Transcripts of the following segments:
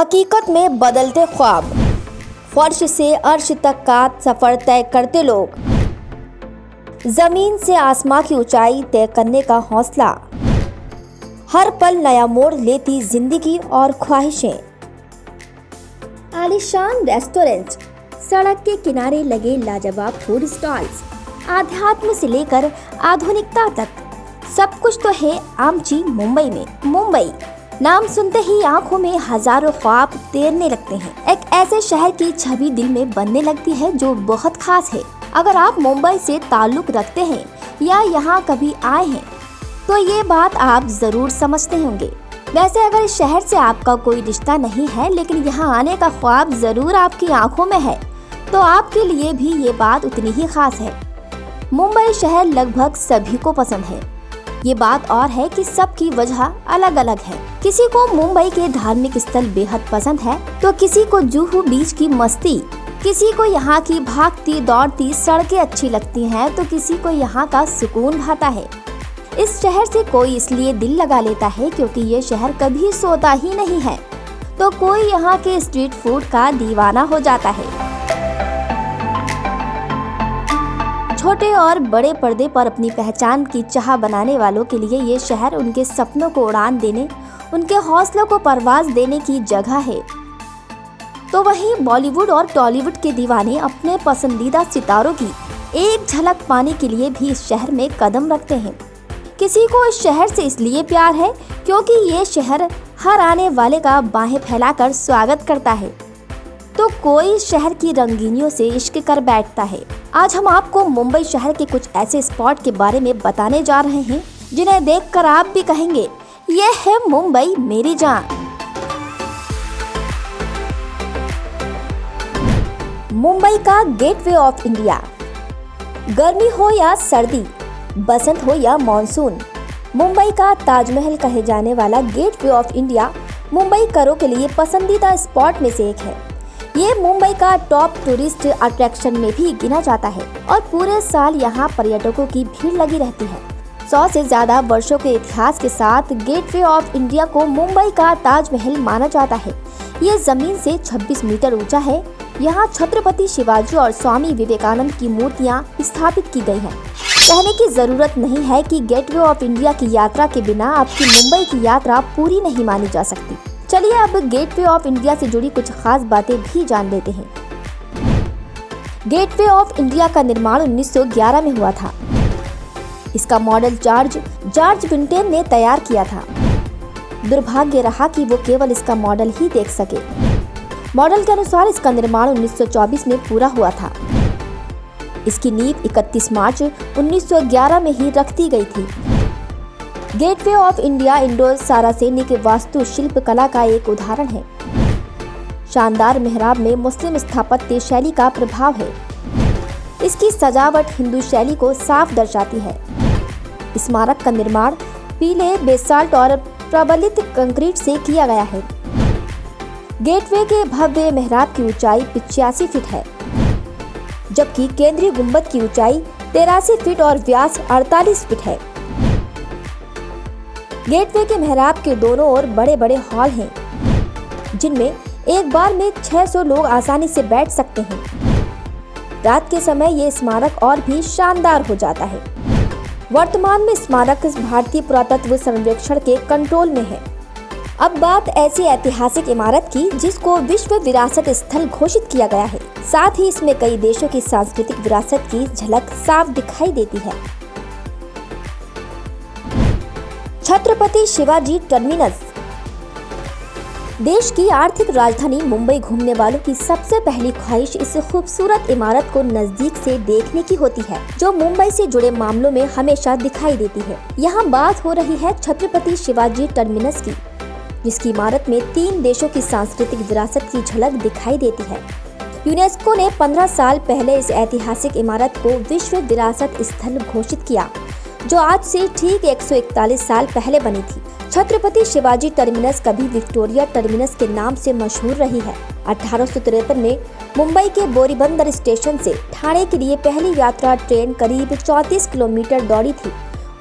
हकीकत में बदलते ख्वाब, फर्श से अर्श तक का सफर तय करते लोग, जमीन से आसमां की ऊंचाई तय करने का हौसला, हर पल नया मोड़ लेती जिंदगी और ख्वाहिशें। आलीशान रेस्टोरेंट, सड़क के किनारे लगे लाजवाब फूड स्टॉल्स, आध्यात्म से लेकर आधुनिकता तक सब कुछ तो है आमची मुंबई में। मुंबई नाम सुनते ही आंखों में हजारों ख्वाब तैरने लगते हैं। एक ऐसे शहर की छवि दिल में बनने लगती है जो बहुत खास है। अगर आप मुंबई से ताल्लुक रखते हैं या यहाँ कभी आए हैं तो ये बात आप जरूर समझते होंगे। वैसे अगर इस शहर से आपका कोई रिश्ता नहीं है लेकिन यहाँ आने का ख्वाब जरूर आपकी आंखों में है तो आपके लिए भी ये बात उतनी ही खास है। मुंबई शहर लगभग सभी को पसंद है। ये बात और है कि सबकी वजह अलग अलग है। किसी को मुंबई के धार्मिक स्थल बेहद पसंद है तो किसी को जुहू बीच की मस्ती, किसी को यहाँ की भागती दौड़ती सड़कें अच्छी लगती हैं तो किसी को यहाँ का सुकून भाता है। इस शहर से कोई इसलिए दिल लगा लेता है क्योंकि ये शहर कभी सोता ही नहीं है, तो कोई यहाँ के स्ट्रीट फूड का दीवाना हो जाता है। छोटे और बड़े पर्दे पर अपनी पहचान की चाह बनाने वालों के लिए ये शहर उनके सपनों को उड़ान देने, उनके हौसलों को परवाज देने की जगह है। तो वहीं बॉलीवुड और टॉलीवुड के दीवाने अपने पसंदीदा सितारों की एक झलक पाने के लिए भी इस शहर में कदम रखते हैं। किसी को इस शहर से इसलिए प्यार है क्योंकि ये शहर हर आने वाले का बाहें फैलाकर स्वागत करता है, तो कोई शहर की रंगीनियों से इश्क कर बैठता है। आज हम आपको मुंबई शहर के कुछ ऐसे स्पॉट के बारे में बताने जा रहे हैं जिन्हें देखकर आप भी कहेंगे ये है मुंबई मेरी जान। मुंबई का गेटवे ऑफ इंडिया। गर्मी हो या सर्दी, बसंत हो या मॉनसून, मुंबई का ताजमहल कहे जाने वाला गेटवे ऑफ इंडिया मुंबई करों के लिए पसंदीदा स्पॉट में से एक है। ये मुंबई का टॉप टूरिस्ट अट्रैक्शन में भी गिना जाता है और पूरे साल यहाँ पर्यटकों की भीड़ लगी रहती है। 100 से ज्यादा वर्षों के इतिहास के साथ गेटवे ऑफ इंडिया को मुंबई का ताजमहल माना जाता है। ये जमीन से 26 मीटर ऊंचा है। यहाँ छत्रपति शिवाजी और स्वामी विवेकानंद की मूर्तियाँ स्थापित की गई हैं। कहने की जरूरत नहीं है कि गेटवे ऑफ इंडिया की यात्रा के बिना आपकी मुंबई की यात्रा पूरी नहीं मानी जा सकती। चलिए अब गेटवे ऑफ इंडिया से जुड़ी कुछ खास बातें भी जान लेते हैं। गेटवे ऑफ इंडिया का निर्माण 1911 में हुआ था। इसका मॉडल जॉर्ज विंटेन ने तैयार किया था। दुर्भाग्य रहा कि वो केवल इसका मॉडल ही देख सके। मॉडल के अनुसार इसका निर्माण 1924 में पूरा हुआ था। इसकी नींव 31 मार्च 1911 में ही रख दी गई थी। Gateway of India Indo Saracenic वास्तु शिल्प कला का एक उदाहरण है। शानदार मेहराब में मुस्लिम स्थापत्य शैली का प्रभाव है। इसकी सजावट हिंदू शैली को साफ दर्शाती है। स्मारक का निर्माण पीले बेसाल्ट और प्रबलित कंक्रीट से किया गया है। गेटवे के भव्य मेहराब की ऊंचाई 85 फीट है, जबकि केंद्रीय गुंबद की ऊंचाई 83 फीट और व्यास 48 फीट है। गेटवे के मेहराब के दोनों ओर बड़े बड़े हॉल हैं, जिनमें एक बार में 600 लोग आसानी से बैठ सकते हैं। रात के समय ये स्मारक और भी शानदार हो जाता है। वर्तमान में स्मारक भारतीय पुरातत्व सर्वेक्षण के कंट्रोल में है। अब बात ऐसी ऐतिहासिक इमारत की जिसको विश्व विरासत स्थल घोषित किया गया है। साथ ही इसमें कई देशों की सांस्कृतिक विरासत की झलक साफ दिखाई देती है। छत्रपति शिवाजी टर्मिनस। देश की आर्थिक राजधानी मुंबई घूमने वालों की सबसे पहली ख्वाहिश इस खूबसूरत इमारत को नजदीक से देखने की होती है, जो मुंबई से जुड़े मामलों में हमेशा दिखाई देती है। यहाँ बात हो रही है छत्रपति शिवाजी टर्मिनस की, जिसकी इमारत में 3 देशों की सांस्कृतिक विरासत की झलक दिखाई देती है। यूनेस्को ने 15 साल पहले इस ऐतिहासिक इमारत को विश्व विरासत स्थल घोषित किया, जो आज से ठीक 141 साल पहले बनी थी। छत्रपति शिवाजी टर्मिनस कभी विक्टोरिया टर्मिनस के नाम से मशहूर रही है। 1853 में मुंबई के बोरीबंदर स्टेशन से ठाणे के लिए पहली यात्रा ट्रेन करीब 34 किलोमीटर दौड़ी थी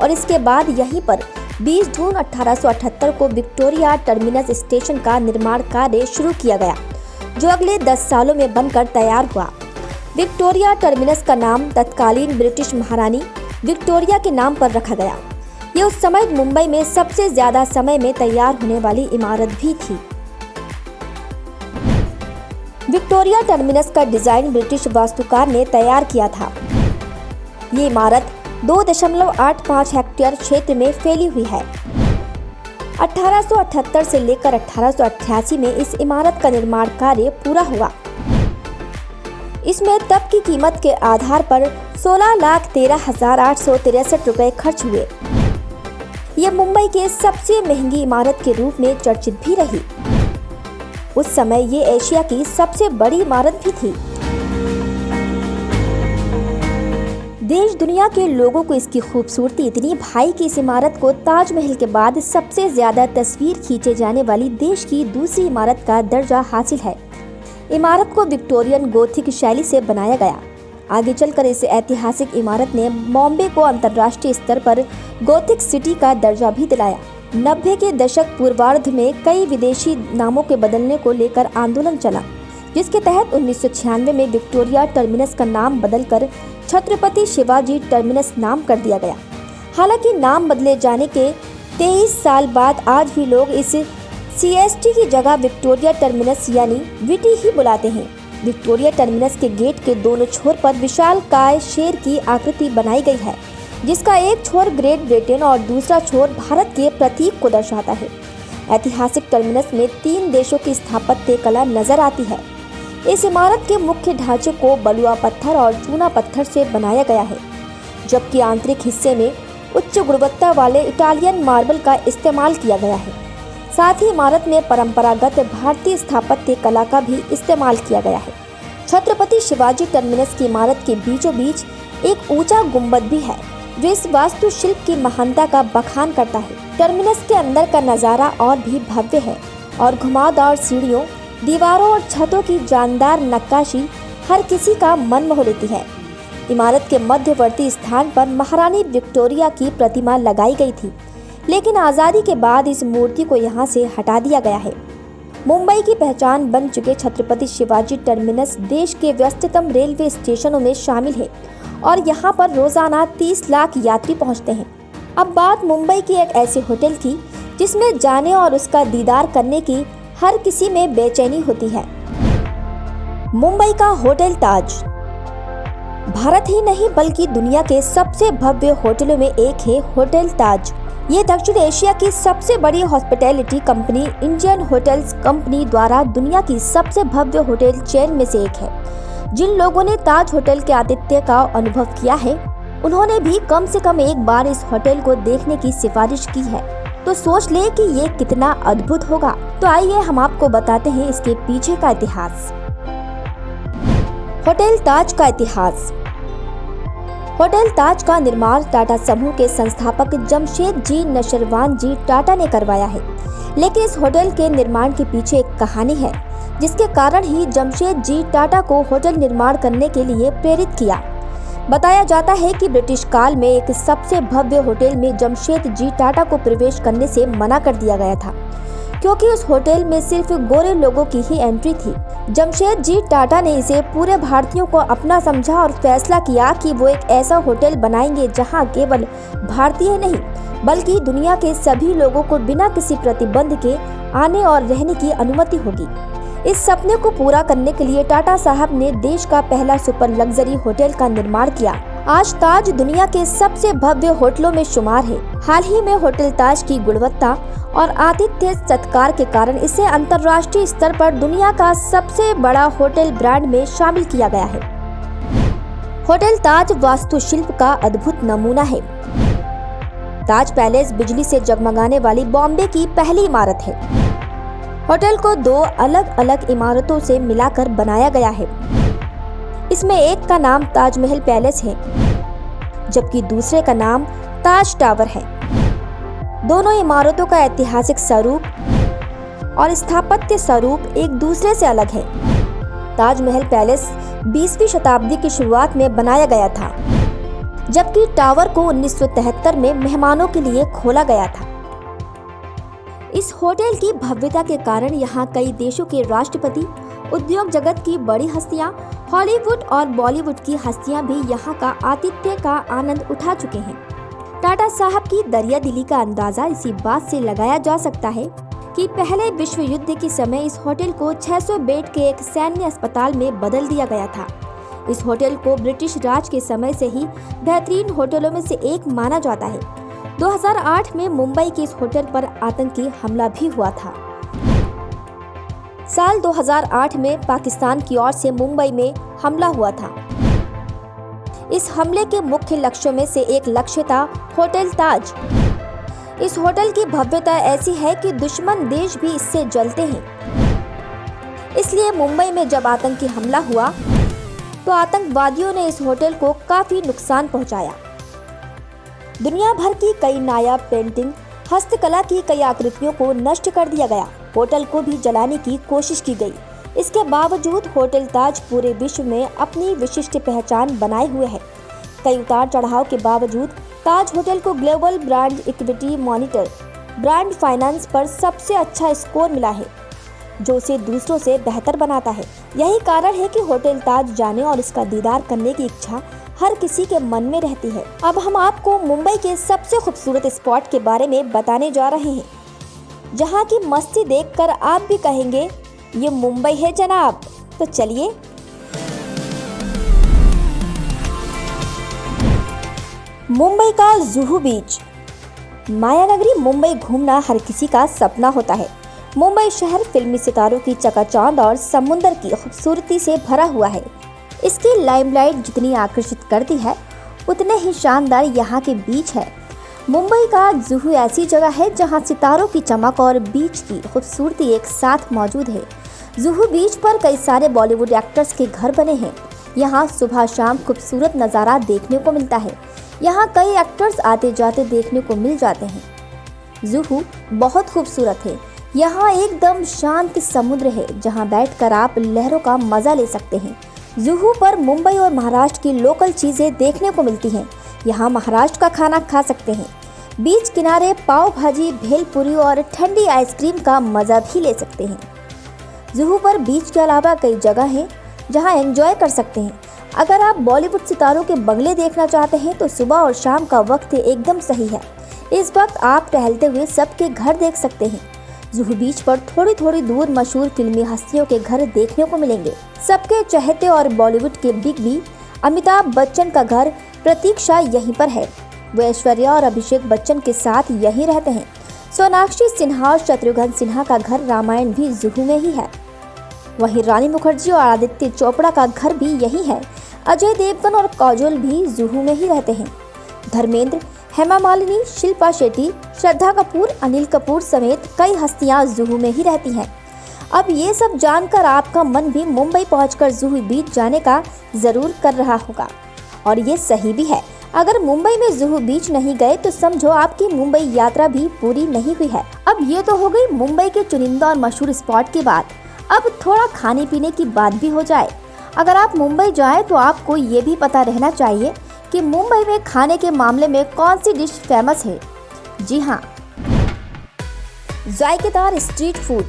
और इसके बाद यहीं पर 20 जून 1878 को विक्टोरिया टर्मिनस स्टेशन का निर्माण कार्य शुरू किया गया, जो अगले 10 सालों में बनकर तैयार हुआ। विक्टोरिया टर्मिनस का नाम तत्कालीन ब्रिटिश महारानी विक्टोरिया के नाम पर रखा गया। ये उस समय मुंबई में सबसे ज्यादा समय में तैयार होने वाली इमारत भी थी। विक्टोरिया टर्मिनस का डिजाइन ब्रिटिश वास्तुकार ने तैयार किया था। ये इमारत 2.85 हेक्टेयर क्षेत्र में फैली हुई है। 1878 से लेकर 1888 में इस इमारत का निर्माण कार्य पूरा हुआ। इसमें तब की कीमत के आधार पर 16,13,863 रुपए खर्च हुए। यह मुंबई के सबसे महंगी इमारत के रूप में चर्चित भी रही। उस समय ये एशिया की सबसे बड़ी इमारत भी थी। देश दुनिया के लोगों को इसकी खूबसूरती इतनी भाई कि इस इमारत को ताजमहल के बाद सबसे ज्यादा तस्वीर खींचे जाने वाली देश की दूसरी इमारत का दर्जा हासिल है। इमारत को विक्टोरियन गोथिक शैली से बनाया गया। आगे चलकर इस ऐतिहासिक इमारत ने बॉम्बे को अंतर्राष्ट्रीय स्तर पर गोथिक सिटी का दर्जा भी दिलाया। 90 के दशक पूर्वार्ध में कई विदेशी नामों के बदलने को लेकर आंदोलन चला, जिसके तहत 1996 में विक्टोरिया टर्मिनस का नाम बदलकर छत्रपति शिवाजी टर्मिनस नाम कर दिया गया। हालांकि नाम बदले जाने के 23 साल बाद आज भी लोग इस CST की जगह विक्टोरिया टर्मिनस यानी विटी ही बुलाते हैं। विक्टोरिया टर्मिनस के गेट के दोनों छोर पर विशालकाय शेर की आकृति बनाई गई है, जिसका एक छोर ग्रेट ब्रिटेन और दूसरा छोर भारत के प्रतीक को दर्शाता है। ऐतिहासिक टर्मिनस में 3 देशों की स्थापत्य कला नजर आती है। इस इमारत के मुख्य ढांचे को बलुआ पत्थर और चूना पत्थर से बनाया गया है, जबकि आंतरिक हिस्से में उच्च गुणवत्ता वाले इटालियन मार्बल का इस्तेमाल किया गया है। साथ ही इमारत में परंपरागत भारतीय स्थापत्य कला का भी इस्तेमाल किया गया है। छत्रपति शिवाजी टर्मिनस की इमारत के बीचों बीच एक ऊंचा गुंबद भी है, जो इस वास्तुशिल्प की महानता का बखान करता है। टर्मिनस के अंदर का नज़ारा और भी भव्य है और घुमावदार सीढ़ियों, दीवारों और छतों की जानदार नक्काशी हर किसी का मन मोह लेती है। इमारत के मध्यवर्ती स्थान पर महारानी विक्टोरिया की प्रतिमा लगाई गई थी, लेकिन आज़ादी के बाद इस मूर्ति को यहाँ से हटा दिया गया है। मुंबई की पहचान बन चुके छत्रपति शिवाजी टर्मिनस देश के व्यस्ततम रेलवे स्टेशनों में शामिल है और यहाँ पर रोजाना 30 लाख यात्री पहुँचते हैं। अब बात मुंबई की एक ऐसे होटल की जिसमें जाने और उसका दीदार करने की हर किसी में बेचैनी होती है। मुंबई का होटल ताज भारत ही नहीं बल्कि दुनिया के सबसे भव्य होटलों में एक है होटल ताज। ये दक्षिण एशिया की सबसे बड़ी hospitality company Indian hotels company द्वारा दुनिया की सबसे भव्य होटल चेन में से एक है। जिन लोगों ने ताज होटल के आतिथ्य का अनुभव किया है, उन्होंने भी कम से कम एक बार इस होटल को देखने की सिफारिश की है। तो सोच ले कि ये कितना अद्भुत होगा। तो आइए हम आपको बताते हैं इसके पीछे का इतिहास। होटल ताज का इतिहास। होटल ताज का निर्माण टाटा समूह के संस्थापक जमशेद जी नशरवान जी टाटा ने करवाया है, लेकिन इस होटल के निर्माण के पीछे एक कहानी है, जिसके कारण ही जमशेद जी टाटा को होटल निर्माण करने के लिए प्रेरित किया। बताया जाता है कि ब्रिटिश काल में एक सबसे भव्य होटल में जमशेद जी टाटा को प्रवेश करने से मना कर दिया गया था, क्योंकि उस होटल में सिर्फ गोरे लोगों की ही एंट्री थी। जमशेद जी टाटा ने इसे पूरे भारतीयों को अपना समझा और फैसला किया कि वो एक ऐसा होटल बनाएंगे जहां केवल भारतीय नहीं बल्कि दुनिया के सभी लोगों को बिना किसी प्रतिबंध के आने और रहने की अनुमति होगी। इस सपने को पूरा करने के लिए टाटा साहब ने देश का पहला सुपर लग्जरी होटल का निर्माण किया। आज ताज दुनिया के सबसे भव्य होटलों में शुमार है। हाल ही में होटल ताज की गुणवत्ता और आतिथ्य सत्कार के कारण इसे अंतर्राष्ट्रीय स्तर पर दुनिया का सबसे बड़ा होटल ब्रांड में शामिल किया गया है। होटल ताज वास्तुशिल्प का अद्भुत नमूना है। ताज पैलेस बिजली से जगमगाने वाली बॉम्बे की पहली इमारत है। होटल को 2 अलग अलग इमारतों से मिलाकर बनाया गया है। इसमें एक का नाम ताजमहल पैलेस है, जबकि दूसरे का नाम ताज टावर है। दोनों इमारतों का ऐतिहासिक स्वरूप और स्थापत्य स्वरूप एक दूसरे से अलग है। ताजमहल पैलेस 20वीं शताब्दी की शुरुआत में बनाया गया था। जबकि टावर को 1973 में मेहमानों के लिए खोला गया था। इस होटल की भव्यता के कारण यहाँ कई देशों के राष्ट्रपति, उद्योग जगत की बड़ी हस्तियां, हॉलीवुड और बॉलीवुड की हस्तियां भी यहाँ का आतिथ्य का आनंद उठा चुके हैं। टाटा साहब की दरिया दिली का अंदाजा इसी बात से लगाया जा सकता है कि पहले विश्व युद्ध के समय इस होटल को 600 बेड के एक सैन्य अस्पताल में बदल दिया गया था। इस होटल को ब्रिटिश राज के समय से ही बेहतरीन होटलों में से एक माना जाता है। 2008 में मुंबई के इस होटल पर आतंकी हमला भी हुआ था। साल 2008 में पाकिस्तान की ओर से मुंबई में हमला हुआ था। इस हमले के मुख्य लक्ष्यों में से एक लक्ष्य था होटल ताज। इस होटल की भव्यता ऐसी है कि दुश्मन देश भी इससे जलते हैं। इसलिए मुंबई में जब आतंकी हमला हुआ तो आतंकवादियों ने इस होटल को काफी नुकसान पहुंचाया। दुनिया भर की कई नायाब पेंटिंग, हस्तकला की कई आकृतियों को नष्ट कर दिया गया। होटल को भी जलाने की कोशिश की गई। इसके बावजूद होटल ताज पूरे विश्व में अपनी विशिष्ट पहचान बनाए हुए है। कई उतार चढ़ाव के बावजूद ताज होटल को global brand equity monitor brand finance पर सबसे अच्छा स्कोर मिला है, जो उसे दूसरों से बेहतर बनाता है। यही कारण है कि होटल ताज जाने और इसका दीदार करने की इच्छा हर किसी के मन में रहती है। अब हम आपको मुंबई के सबसे खूबसूरत स्पॉट के बारे में बताने जा रहे हैं, जहां की मस्ती देखकर आप भी कहेंगे ये मुंबई है जनाब। तो चलिए। मुंबई का जुहू बीच। मायानगरी मुंबई घूमना हर किसी का सपना होता है। मुंबई शहर फिल्मी सितारों की चकाचौंध और समुद्र की खूबसूरती से भरा हुआ है। इसकी लाइमलाइट जितनी आकर्षित करती है, उतने ही शानदार यहाँ के बीच है। मुंबई का जुहू ऐसी जगह है जहाँ सितारों की चमक और बीच की खूबसूरती एक साथ मौजूद है। जुहू बीच पर कई सारे बॉलीवुड एक्टर्स के घर बने हैं। यहाँ सुबह शाम खूबसूरत नज़ारा देखने को मिलता है। यहाँ कई एक्टर्स आते जाते देखने को मिल जाते हैं। जुहू बहुत खूबसूरत है। यहाँ एकदम शांत समुद्र है, जहाँ बैठकर आप लहरों का मजा ले सकते हैं। जुहू पर मुंबई और महाराष्ट्र की लोकल चीजें देखने को मिलती हैं। यहाँ महाराष्ट्र का खाना खा सकते हैं। बीच किनारे पाव भाजी, भेलपुरी और ठंडी आइसक्रीम का मजा भी ले सकते हैं। जुहू पर बीच के अलावा कई जगह हैं जहाँ एंजॉय कर सकते हैं। अगर आप बॉलीवुड सितारों के बंगले देखना चाहते हैं तो सुबह और शाम का वक्त एकदम सही है। इस वक्त आप टहलते हुए सबके घर देख सकते हैं। जुहू बीच पर थोड़ी थोड़ी दूर मशहूर फिल्मी हस्तियों के घर देखने को मिलेंगे। सबके चहेते और बॉलीवुड के बिग बी अमिताभ बच्चन का घर प्रतीक्षा यहीं पर है। वो ऐश्वर्या और अभिषेक बच्चन के साथ यहीं रहते हैं। सोनाक्षी सिन्हा और शत्रुघ्न सिन्हा का घर रामायण भी जुहू में ही है। वहीं रानी मुखर्जी और आदित्य चोपड़ा का घर भी यही है। अजय देवगन और काजोल भी जुहू में ही रहते हैं। धर्मेंद्र, हेमा मालिनी, शिल्पा शेट्टी, श्रद्धा कपूर, अनिल कपूर समेत कई हस्तियां जुहू में ही रहती हैं। अब ये सब जानकर आपका मन भी मुंबई पहुंचकर जुहू बीच जाने का जरूर कर रहा होगा, और ये सही भी है। अगर मुंबई में जुहू बीच नहीं गए तो समझो आपकी मुंबई यात्रा भी पूरी नहीं हुई है। अब ये तो हो गई मुंबई के चुनिंदा और मशहूर स्पॉट की बात। अब थोड़ा खाने पीने की बात भी हो जाए। अगर आप मुंबई जाएं तो आपको ये भी पता रहना चाहिए कि मुंबई में खाने के मामले में कौन सी डिश फेमस है। जी हाँ, जायकेदार स्ट्रीट फूड।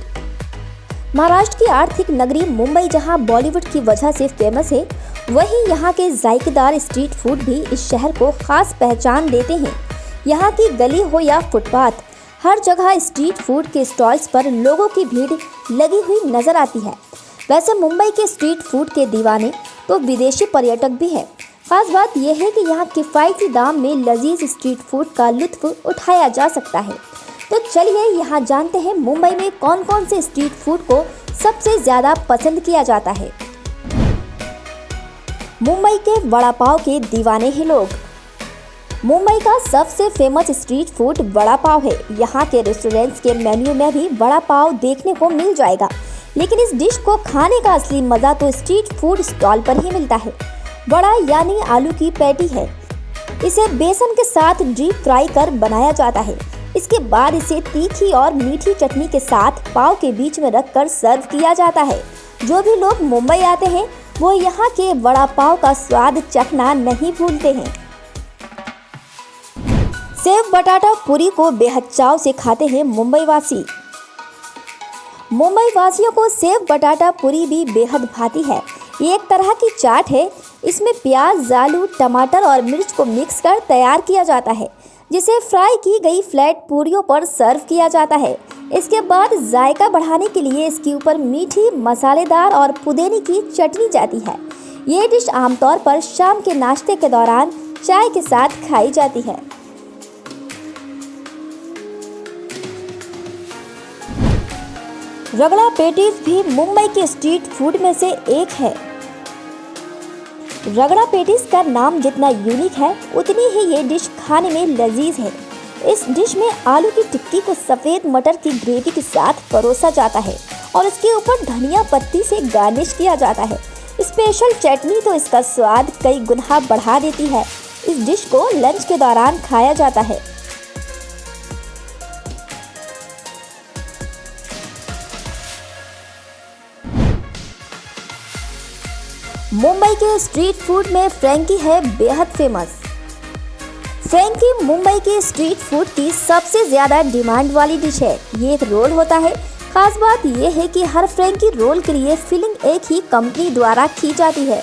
महाराष्ट्र की आर्थिक नगरी मुंबई जहां बॉलीवुड की वजह से फेमस है, वहीं यहाँ के जायकेदार स्ट्रीट फूड भी इस शहर को खास पहचान देते हैं। यहाँ की गली हो या फुटपाथ, हर जगह स्ट्रीट फूड के स्टॉल्स पर लोगों की भीड़ लगी हुई नजर आती है। वैसे मुंबई के स्ट्रीट फूड के दीवाने तो विदेशी पर्यटक भी हैं। खास बात यह है कि यहाँ किफ़ायती दाम में लजीज स्ट्रीट फूड का लुत्फ उठाया जा सकता है। तो चलिए यहाँ जानते हैं मुंबई में कौन कौन से स्ट्रीट फूड को सबसे ज़्यादा पसंद किया जाता है। मुंबई के वड़ा पाव के दीवाने हैं लोग। मुंबई का सबसे famous street food vada pav है। यहाँ के रेस्टोरेंट्स के मेन्यू में भी वड़ा पाव देखने को मिल जाएगा, लेकिन इस डिश को खाने का असली मज़ा तो स्ट्रीट फूड स्टॉल पर ही मिलता है। वड़ा यानी आलू की पैटी है। इसे बेसन के साथ डीप फ्राई कर बनाया जाता है। इसके बाद इसे तीखी और मीठी चटनी के साथ पाव के बीच में रखकर सर्व किया जाता है। जो भी लोग मुंबई आते हैं वो यहाँ के वड़ा पाव का स्वाद चखना नहीं भूलते हैं। सेव बटाटा पूरी को बेहद चाव से खाते हैं मुंबई वासी। मुंबई वासियों को सेव बटाटा पूरी भी बेहद भाती है। ये एक तरह की चाट है। इसमें प्याज, आलू, टमाटर और मिर्च को मिक्स कर तैयार किया जाता है, जिसे फ्राई की गई फ्लैट पूरियों पर सर्व किया जाता है। इसके बाद जायका बढ़ाने के लिए इसके ऊपर मीठी, मसालेदार और पुदीने की चटनी जाती है। ये डिश आमतौर पर शाम के नाश्ते के दौरान चाय के साथ खाई जाती है। रगड़ा पेटीज भी मुंबई के स्ट्रीट फूड में से एक है। रगड़ा पेटीज का नाम जितना यूनिक है, उतनी ही ये डिश खाने में लजीज है। इस डिश में आलू की टिक्की को सफ़ेद मटर की ग्रेवी के साथ परोसा जाता है और इसके ऊपर धनिया पत्ती से गार्निश किया जाता है। स्पेशल चटनी तो इसका स्वाद कई गुना बढ़ा देती है। इस डिश को लंच के दौरान खाया जाता है। मुंबई के स्ट्रीट फूड में फ्रैंकी है बेहद फेमस। फ्रैंकी मुंबई के स्ट्रीट फूड की सबसे ज़्यादा डिमांड वाली डिश है। ये एक रोल होता है। खास बात यह है कि हर फ्रैंकी रोल के लिए फिलिंग एक ही कंपनी द्वारा की जाती है।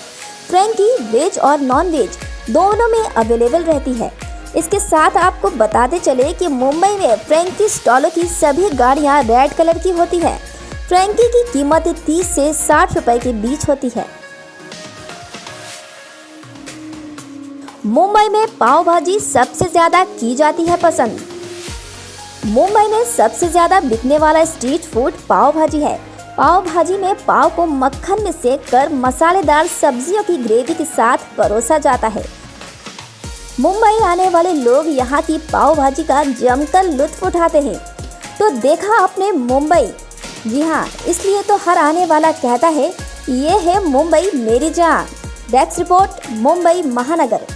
फ्रैंकी वेज और नॉन वेज दोनों में अवेलेबल रहती है। इसके साथ आपको बताते चले कि मुंबई में फ्रैंकी स्टॉलों की सभी गाड़ियाँ रेड कलर की होती है। फ्रैंकी की कीमत 30 से 60 रुपए के बीच होती है। मुंबई में पाव भाजी सबसे ज़्यादा की जाती है पसंद। मुंबई में सबसे ज़्यादा बिकने वाला स्ट्रीट फूड पाव भाजी है। पाव भाजी में पाव को मक्खन में सेक कर मसालेदार सब्जियों की ग्रेवी के साथ परोसा जाता है। मुंबई आने वाले लोग यहाँ की पाव भाजी का जमकर लुत्फ उठाते हैं। तो देखा आपने मुंबई, जी हाँ, इसलिए तो हर आने वाला कहता है ये है मुंबई मेरी जान। डेस्क रिपोर्ट, मुंबई महानगर।